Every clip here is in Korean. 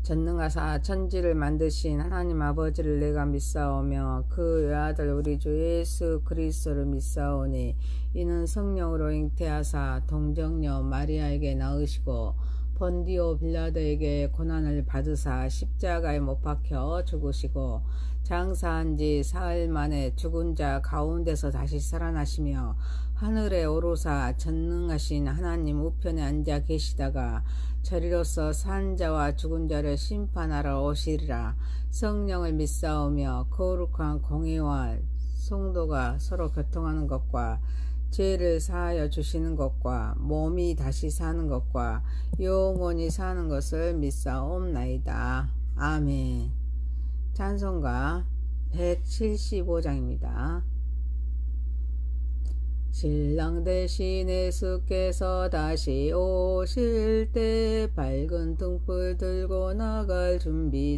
전능하사 천지를 만드신 하나님 아버지를 내가 믿사오며 그 외아들 우리 주 예수 그리스도를 믿사오니 이는 성령으로 잉태하사 동정녀 마리아에게 낳으시고 본디오 빌라도에게 고난을 받으사 십자가에 못 박혀 죽으시고 장사한 지 사흘 만에 죽은 자 가운데서 다시 살아나시며 하늘에 오르사 전능하신 하나님 우편에 앉아 계시다가 저리로서 산 자와 죽은 자를 심판하러 오시리라. 성령을 믿사오며 거룩한 공의와 성도가 서로 교통하는 것과 죄를 사하여 주시는 것과 몸이 다시 사는 것과 영원히 사는 것을 믿사옵나이다. 아멘. 찬송가 175장입니다. 신랑 대신 예수께서 다시 오실 때 밝은 등불 들고 나갈 준비됐느냐.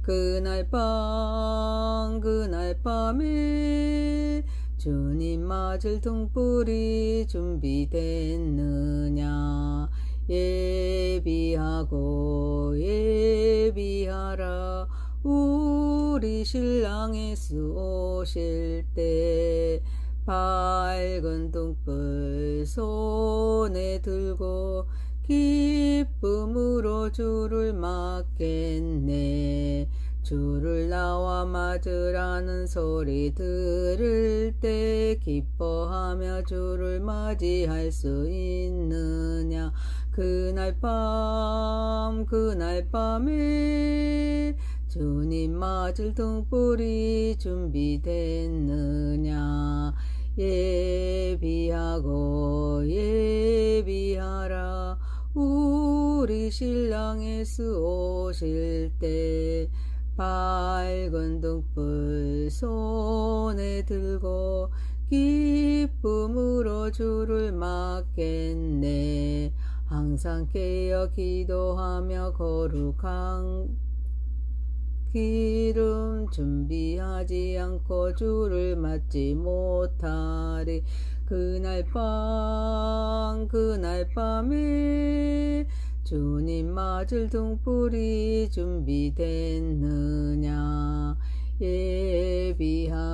그날 밤에 주님 맞을 등불이 준비됐느냐. 예비하라. 우리 신랑 예수 오실 때 밝은 등불 손에 들고 기쁨으로 주를 맞겠네. 주를 나와 맞으라는 소리 들을 때 기뻐하며 주를 맞이할 수 있느냐. 그날 밤에 주님 맞을 등불이 준비됐느냐. 예비하라. 우리 신랑 예수 오실 때 밝은 등불 손에 들고 기쁨으로 주를 맞겠네. 항상 깨어 기도하며 거룩한 기름 준비하지 않고 주를 맞지 못하리. 그날 밤에 주님 맞을 등불이 준비됐느냐. 예비하라.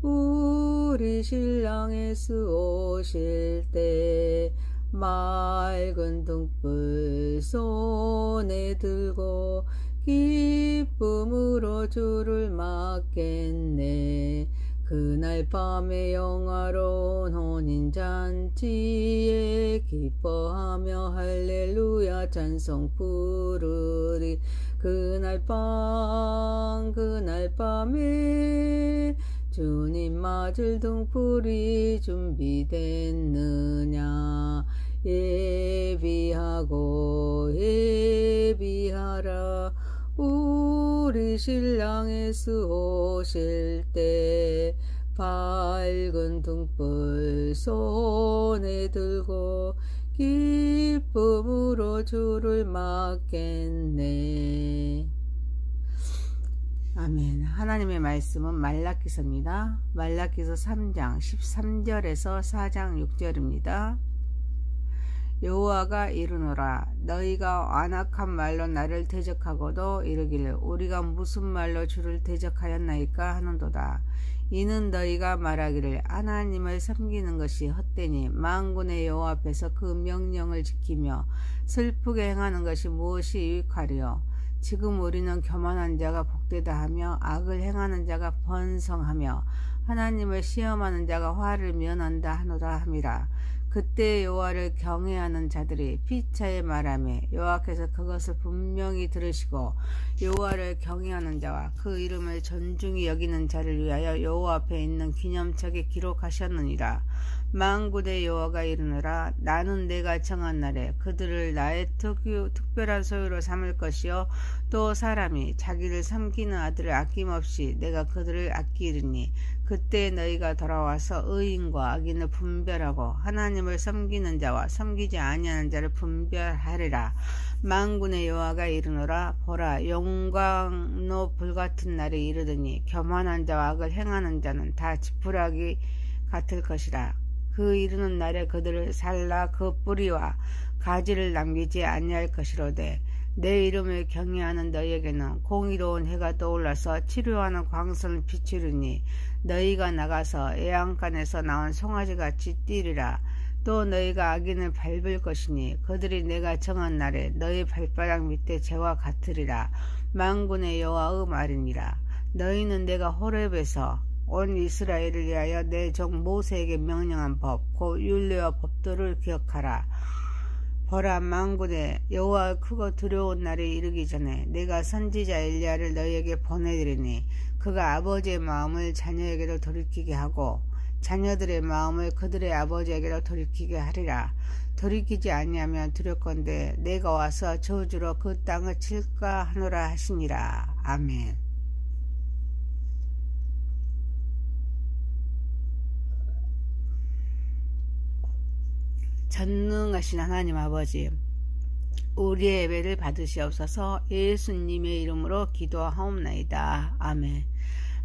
우리 신랑 예수 오실 때 맑은 등불 손에 들고 기쁨으로 주를 맞겠네. 그날 밤에 영화로운 혼인잔치에 기뻐하며 할렐루야 찬송 부르리. 그날 밤에 주님 맞을 등불이 준비됐느냐. 예비하라. 우리 신랑 예수 오실 때 밝은 등불 손에 들고 기쁨으로 주를 맞겠네. 아멘. 하나님의 말씀은 말라기서입니다. 말라기서 3장 13절에서 4장 6절입니다. 여호와가 이르노라. 너희가 완악한 말로 나를 대적하고도 이르기를 우리가 무슨 말로 주를 대적하였나이까 하는도다. 이는 너희가 말하기를 하나님을 섬기는 것이 헛되니 만군의 여호와 앞에서 그 명령을 지키며 슬프게 행하는 것이 무엇이 유익하리요. 지금 우리는 교만한 자가 복되다 하며 악을 행하는 자가 번성하며 하나님을 시험하는 자가 화를 면한다 하노라 함이라. 그때 여호와를 경외하는 자들이 피차에 말하며 여호와께서 그것을 분명히 들으시고 여호와를 경외하는 자와 그 이름을 존중히 여기는 자를 위하여 여호와 앞에 있는 기념책에 기록하셨느니라. 만군의 여호와가 이르노라. 나는 내가 정한 날에 그들을 나의 특별한 소유로 삼을 것이요 또 사람이 자기를 섬기는 아들을 아낌없이 내가 그들을 아끼리니 그때 너희가 돌아와서 의인과 악인을 분별하고 하나님을 섬기는 자와 섬기지 아니하는 자를 분별하리라. 만군의 여호와가 이르노라. 보라, 영광로 불같은 날이 이르더니 교만한 자와 악을 행하는 자는 다 지푸라기 같을 것이라. 그 이르는 날에 그들을 살라 그 뿌리와 가지를 남기지 아니할 것이로되 내 이름을 경외하는 너희에게는 공의로운 해가 떠올라서 치료하는 광선을 비추리니 너희가 나가서 애양간에서 나온 송아지같이 뛰리라. 또 너희가 악인을 밟을 것이니 그들이 내가 정한 날에 너희 발바닥 밑에 재와 같으리라. 만군의 여호와의 말이니라. 너희는 내가 호렙에서 온 이스라엘을 위하여 내 종 모세에게 명령한 법 곧 율례와 법도를 기억하라. 보라, 만군의 여호와의 크고 두려운 날이 이르기 전에 내가 선지자 엘리야를 너희에게 보내드리니 그가 아버지의 마음을 자녀에게로 돌이키게 하고 자녀들의 마음을 그들의 아버지에게로 돌이키게 하리라. 돌이키지 아니하면 두렵건대 내가 와서 저주로 그 땅을 칠까 하노라 하시니라. 아멘. 전능하신 하나님 아버지, 우리의 예배를 받으시옵소서. 예수님의 이름으로 기도하옵나이다. 아멘.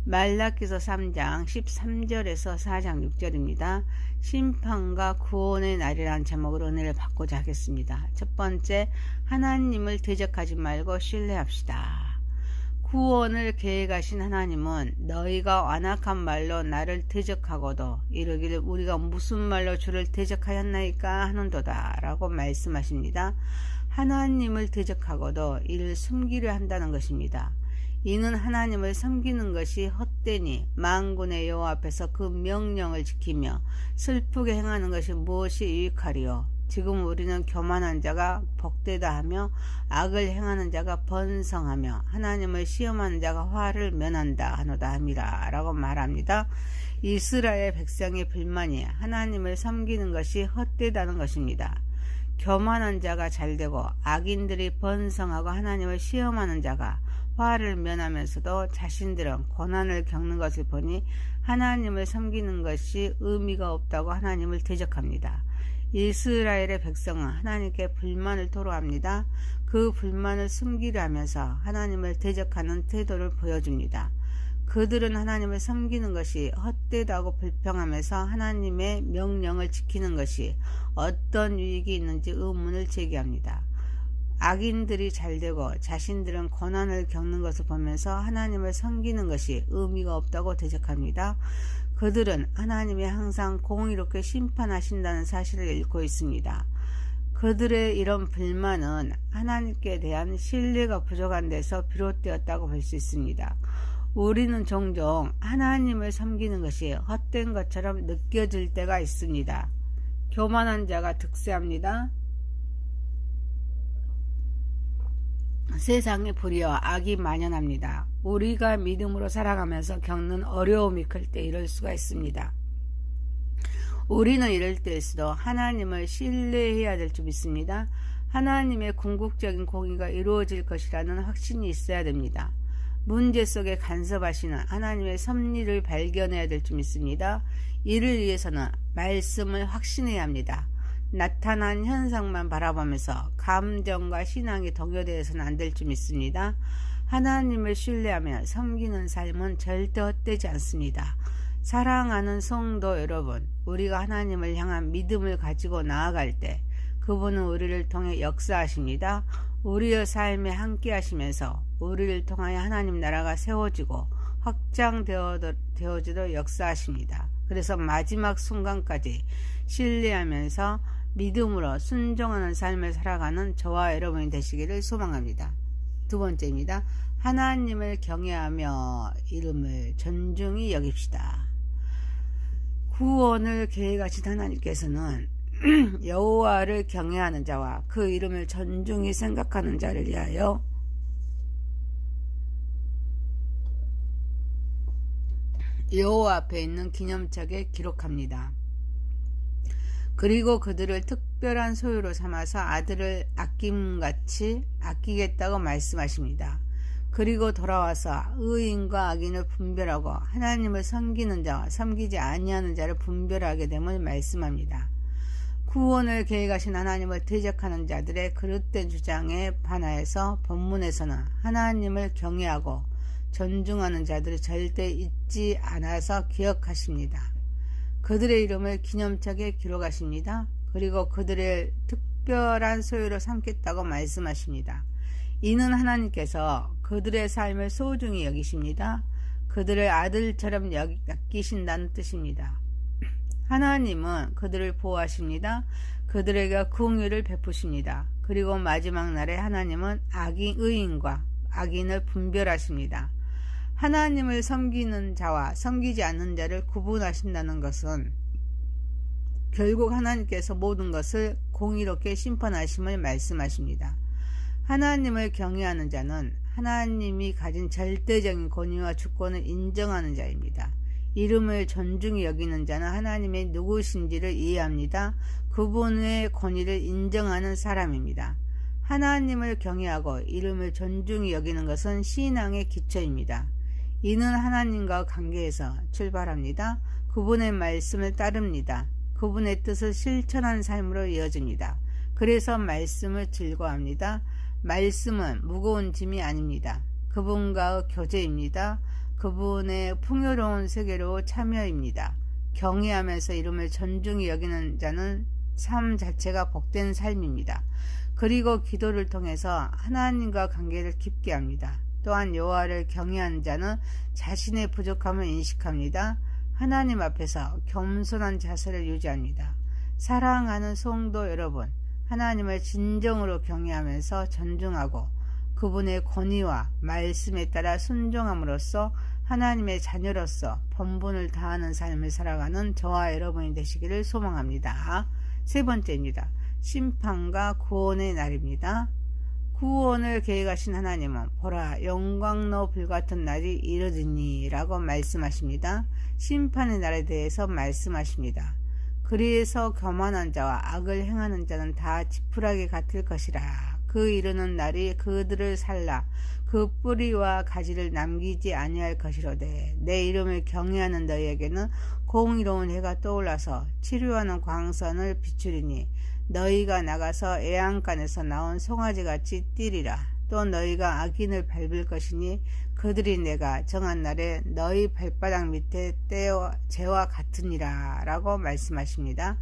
말라기서 3장 13절에서 4장 6절입니다. 심판과 구원의 날이라는 제목으로 은혜를 받고자 하겠습니다. 첫 번째, 하나님을 대적하지 말고 신뢰합시다. 구원을 계획하신 하나님은 너희가 완악한 말로 나를 대적하고도 이르기를 우리가 무슨 말로 주를 대적하였나이까 하는도다 라고 말씀하십니다. 하나님을 대적하고도 이를 숨기려 한다는 것입니다. 이는 하나님을 섬기는 것이 헛되니 만군의 여호와 앞에서 그 명령을 지키며 슬프게 행하는 것이 무엇이 유익하리요. 지금 우리는 교만한 자가 복되다 하며 악을 행하는 자가 번성하며 하나님을 시험하는 자가 화를 면한다 하노다 함이라 라고 말합니다. 이스라엘 백성의 불만이 하나님을 섬기는 것이 헛되다는 것입니다. 교만한 자가 잘되고 악인들이 번성하고 하나님을 시험하는 자가 화를 면하면서도 자신들은 고난을 겪는 것을 보니 하나님을 섬기는 것이 의미가 없다고 하나님을 대적합니다. 이스라엘의 백성은 하나님께 불만을 토로합니다. 그 불만을 숨기려 하면서 하나님을 대적하는 태도를 보여줍니다. 그들은 하나님을 섬기는 것이 헛되다고 불평하면서 하나님의 명령을 지키는 것이 어떤 유익이 있는지 의문을 제기합니다. 악인들이 잘되고 자신들은 고난을 겪는 것을 보면서 하나님을 섬기는 것이 의미가 없다고 대적합니다. 그들은 하나님이 항상 공의롭게 심판하신다는 사실을 잃고 있습니다. 그들의 이런 불만은 하나님께 대한 신뢰가 부족한 데서 비롯되었다고 볼 수 있습니다. 우리는 종종 하나님을 섬기는 것이 헛된 것처럼 느껴질 때가 있습니다. 교만한 자가 득세합니다. 세상에 불의와 악이 만연합니다. 우리가 믿음으로 살아가면서 겪는 어려움이 클 때 이럴 수가 있습니다. 우리는 이럴 때일수도 하나님을 신뢰해야 될 줄 믿습니다. 하나님의 궁극적인 공의가 이루어질 것이라는 확신이 있어야 됩니다. 문제 속에 간섭하시는 하나님의 섭리를 발견해야 될 줄 믿습니다. 이를 위해서는 말씀을 확신해야 합니다. 나타난 현상만 바라보면서 감정과 신앙이 동요되어서는 안 될 줄 믿습니다. 하나님을 신뢰하며 섬기는 삶은 절대 헛되지 않습니다. 사랑하는 성도 여러분, 우리가 하나님을 향한 믿음을 가지고 나아갈 때 그분은 우리를 통해 역사하십니다. 우리의 삶에 함께 하시면서 우리를 통하여 하나님 나라가 세워지고 확장되어지도록 역사하십니다. 그래서 마지막 순간까지 신뢰하면서 믿음으로 순종하는 삶을 살아가는 저와 여러분이 되시기를 소망합니다. 두 번째입니다. 하나님을 경외하며 이름을 존중히 여깁시다. 구원을 계획하신 하나님께서는 여호와를 경외하는 자와 그 이름을 존중히 생각하는 자를 위하여 여호와 앞에 있는 기념책에 기록합니다. 그리고 그들을 특별한 소유로 삼아서 아들을 아낌같이 아끼겠다고 말씀하십니다. 그리고 돌아와서 의인과 악인을 분별하고 하나님을 섬기는 자와 섬기지 아니하는 자를 분별하게 됨을 말씀합니다. 구원을 계획하신 하나님을 대적하는 자들의 그릇된 주장에 반하여서 본문에서는 하나님을 경외하고 존중하는 자들을 절대 잊지 않아서 기억하십니다. 그들의 이름을 기념책에 기록하십니다. 그리고 그들의 특별한 소유로 삼겠다고 말씀하십니다. 이는 하나님께서 그들의 삶을 소중히 여기십니다. 그들의 아들처럼 여기신다는 뜻입니다. 하나님은 그들을 보호하십니다. 그들에게 긍휼을 베푸십니다. 그리고 마지막 날에 하나님은 의인과 악인을 분별하십니다. 하나님을 섬기는 자와 섬기지 않는 자를 구분하신다는 것은 결국 하나님께서 모든 것을 공의롭게 심판하심을 말씀하십니다. 하나님을 경외하는 자는 하나님이 가진 절대적인 권위와 주권을 인정하는 자입니다. 이름을 존중히 여기는 자는 하나님의 누구신지를 이해합니다. 그분의 권위를 인정하는 사람입니다. 하나님을 경외하고 이름을 존중히 여기는 것은 신앙의 기초입니다. 이는 하나님과 관계에서 출발합니다. 그분의 말씀을 따릅니다. 그분의 뜻을 실천한 삶으로 이어집니다. 그래서 말씀을 즐거워합니다. 말씀은 무거운 짐이 아닙니다. 그분과의 교제입니다. 그분의 풍요로운 세계로 참여입니다. 경외하면서 이름을 존중히 여기는 자는 삶 자체가 복된 삶입니다. 그리고 기도를 통해서 하나님과 관계를 깊게 합니다. 또한 여호와를 경외하는 자는 자신의 부족함을 인식합니다. 하나님 앞에서 겸손한 자세를 유지합니다. 사랑하는 성도 여러분, 하나님을 진정으로 경외하면서 존중하고 그분의 권위와 말씀에 따라 순종함으로써 하나님의 자녀로서 본분을 다하는 삶을 살아가는 저와 여러분이 되시기를 소망합니다. 세 번째입니다. 심판과 구원의 날입니다. 구원을 계획하신 하나님은 보라 영광로 불같은 날이 이르리니 라고 말씀하십니다. 심판의 날에 대해서 말씀하십니다. 그래서 교만한 자와 악을 행하는 자는 다 지푸라기 같을 것이라. 그 이르는 날이 그들을 살라 그 뿌리와 가지를 남기지 아니할 것이로되 내 이름을 경외하는 너희에게는 공의로운 해가 떠올라서 치료하는 광선을 비추리니 너희가 나가서 애양간에서 나온 송아지같이 뛰리라. 또 너희가 악인을 밟을 것이니 그들이 내가 정한 날에 너희 발바닥 밑에 재와 같으니라 라고 말씀하십니다.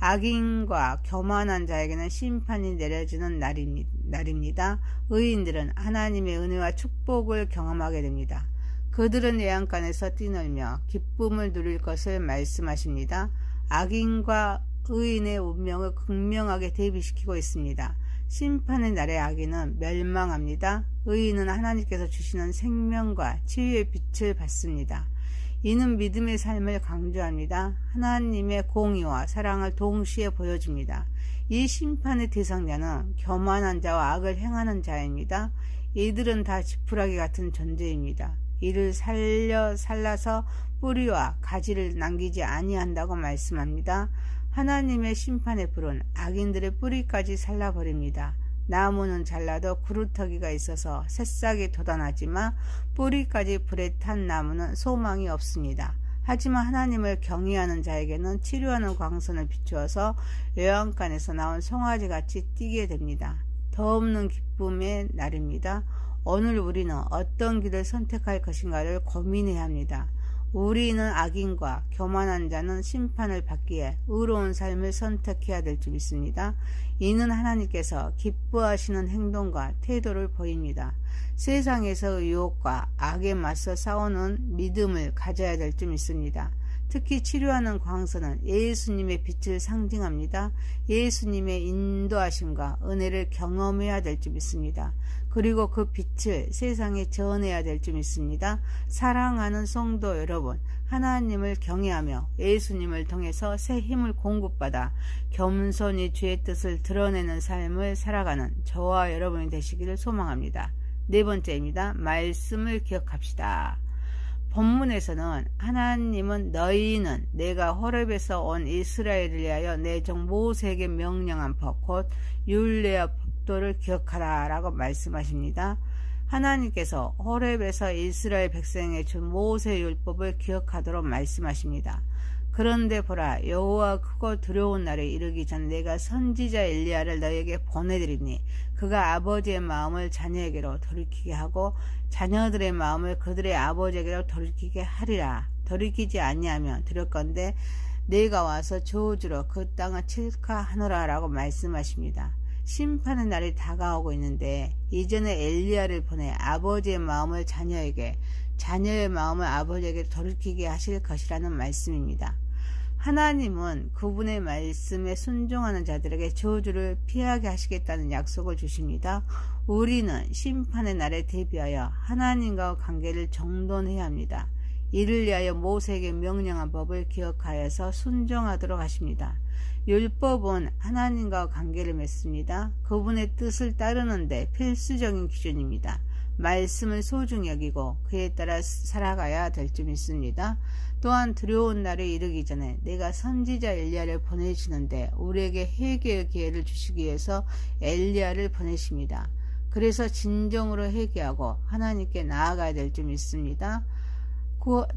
악인과 교만한 자에게는 심판이 내려지는 날입니다. 의인들은 하나님의 은혜와 축복을 경험하게 됩니다. 그들은 애양간에서 뛰놀며 기쁨을 누릴 것을 말씀하십니다. 악인과 의인의 운명을 극명하게 대비시키고 있습니다. 심판의 날의 악인은 멸망합니다. 의인은 하나님께서 주시는 생명과 치유의 빛을 받습니다. 이는 믿음의 삶을 강조합니다. 하나님의 공의와 사랑을 동시에 보여줍니다. 이 심판의 대상자는 교만한 자와 악을 행하는 자입니다. 이들은 다 지푸라기 같은 존재입니다. 이를 살라서 뿌리와 가지를 남기지 아니한다고 말씀합니다. 하나님의 심판의 불은 악인들의 뿌리까지 살라버립니다. 나무는 잘라도 구루터기가 있어서 새싹이 돋아나지만 뿌리까지 불에 탄 나무는 소망이 없습니다. 하지만 하나님을 경외하는 자에게는 치료하는 광선을 비추어서 외양간에서 나온 송아지같이 뛰게 됩니다. 더 없는 기쁨의 날입니다. 오늘 우리는 어떤 길을 선택할 것인가를 고민해야 합니다. 우리는 악인과 교만한 자는 심판을 받기에 의로운 삶을 선택해야 될 줄 믿습니다. 이는 하나님께서 기뻐하시는 행동과 태도를 보입니다. 세상에서 유혹과 악에 맞서 싸우는 믿음을 가져야 될 줄 믿습니다. 특히 치료하는 광선은 예수님의 빛을 상징합니다. 예수님의 인도하심과 은혜를 경험해야 될 줄 믿습니다. 그리고 그 빛을 세상에 전해야 될 줄 믿습니다. 사랑하는 성도 여러분, 하나님을 경외하며 예수님을 통해서 새 힘을 공급받아 겸손히 주의 뜻을 드러내는 삶을 살아가는 저와 여러분이 되시기를 소망합니다. 네 번째입니다. 말씀을 기억합시다. 본문에서는 하나님은 너희는 내가 호렙에서 온 이스라엘을 위하여 내 종 모세에게 명령한 법 곧 율례와 법도를 기억하라 라고 말씀하십니다. 하나님께서 호렙에서 이스라엘 백성에게 준 모세의 율법을 기억하도록 말씀하십니다. 그런데 보라 여호와 크고 두려운 날에 이르기 전에 내가 선지자 엘리야를 너희에게 보내드리니 그가 아버지의 마음을 자녀에게로 돌이키게 하고 자녀들의 마음을 그들의 아버지에게로 돌이키게 하리라. 돌이키지 아니하면 두렵건대 내가 와서 저주로 그 땅을 칠카하노라 라고 말씀하십니다. 심판의 날이 다가오고 있는데 이전에 엘리야를 보내 아버지의 마음을 자녀에게, 자녀의 마음을 아버지에게 돌이키게 하실 것이라는 말씀입니다. 하나님은 그분의 말씀에 순종하는 자들에게 저주를 피하게 하시겠다는 약속을 주십니다. 우리는 심판의 날에 대비하여 하나님과 관계를 정돈해야 합니다. 이를 위하여 모세에게 명령한 법을 기억하여서 순종하도록 하십니다. 율법은 하나님과 관계를 맺습니다. 그분의 뜻을 따르는 데 필수적인 기준입니다. 말씀을 소중히 여기고 그에 따라 살아가야 될 줄 믿습니다. 또한 두려운 날이 이르기 전에 내가 선지자 엘리야를 보내시는데 우리에게 회개의 기회를 주시기 위해서 엘리야를 보내십니다. 그래서 진정으로 회개하고 하나님께 나아가야 될 줄 믿습니다.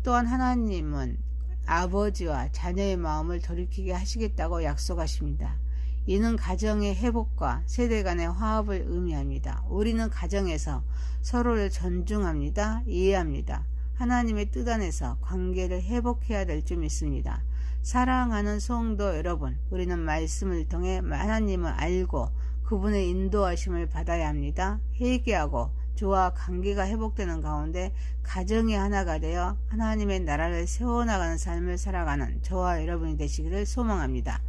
또한 하나님은 아버지와 자녀의 마음을 돌이키게 하시겠다고 약속하십니다. 이는 가정의 회복과 세대 간의 화합을 의미합니다. 우리는 가정에서 서로를 존중합니다. 이해합니다. 하나님의 뜻 안에서 관계를 회복해야 될 줄 믿습니다. 사랑하는 성도 여러분, 우리는 말씀을 통해 하나님을 알고 그분의 인도하심을 받아야 합니다. 회개하고 저와 관계가 회복되는 가운데 가정이 하나가 되어 하나님의 나라를 세워나가는 삶을 살아가는 저와 여러분이 되시기를 소망합니다.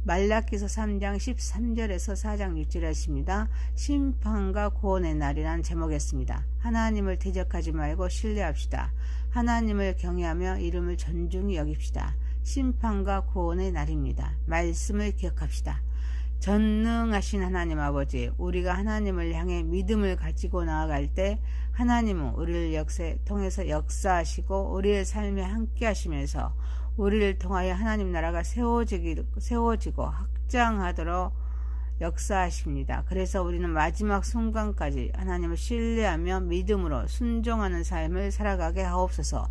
말라기서 3장 13절에서 4장 6절에 하십니다. 심판과 구원의 날이라는 제목이었습니다. 하나님을 대적하지 말고 신뢰합시다. 하나님을 경외하며 이름을 존중히 여깁시다. 심판과 구원의 날입니다. 말씀을 기억합시다. 전능하신 하나님 아버지, 우리가 하나님을 향해 믿음을 가지고 나아갈 때 하나님은 우리를 통해서 역사하시고 우리의 삶에 함께 하시면서 우리를 통하여 하나님 나라가 세워지고 확장하도록 역사하십니다. 그래서 우리는 마지막 순간까지 하나님을 신뢰하며 믿음으로 순종하는 삶을 살아가게 하옵소서.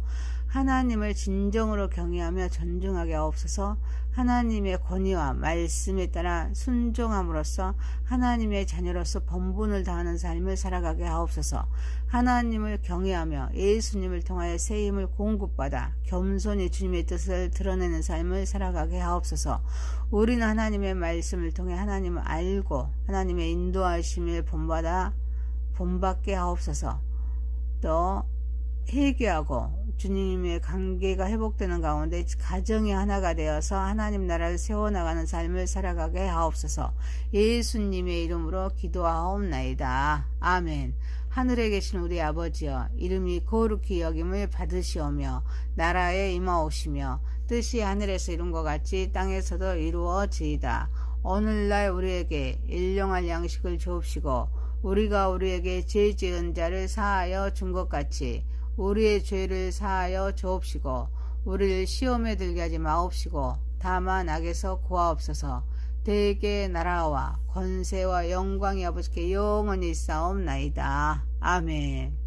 하나님을 진정으로 경외하며 존중하게 하옵소서. 하나님의 권위와 말씀에 따라 순종함으로써 하나님의 자녀로서 본분을 다하는 삶을 살아가게 하옵소서. 하나님을 경외하며 예수님을 통하여 세임을 공급받아 겸손히 주님의 뜻을 드러내는 삶을 살아가게 하옵소서. 우리는 하나님의 말씀을 통해 하나님을 알고 하나님의 인도하심을 본받게 하옵소서. 또 회개하고 주님의 관계가 회복되는 가운데 가정이 하나가 되어서 하나님 나라를 세워나가는 삶을 살아가게 하옵소서. 예수님의 이름으로 기도하옵나이다. 아멘. 하늘에 계신 우리 아버지여, 이름이 거룩히 여김을 받으시오며 나라에 임하오시며 뜻이 하늘에서 이룬 것 같이 땅에서도 이루어지이다. 오늘날 우리에게 일용할 양식을 주옵시고 우리가 우리에게 죄 지은 자를 사하여 준 것 같이 우리의 죄를 사하여 주옵시고 우리를 시험에 들게 하지 마옵시고 다만 악에서 구하옵소서. 대개 나라와 권세와 영광이 아버지께 영원히 있사옵나이다. 아멘.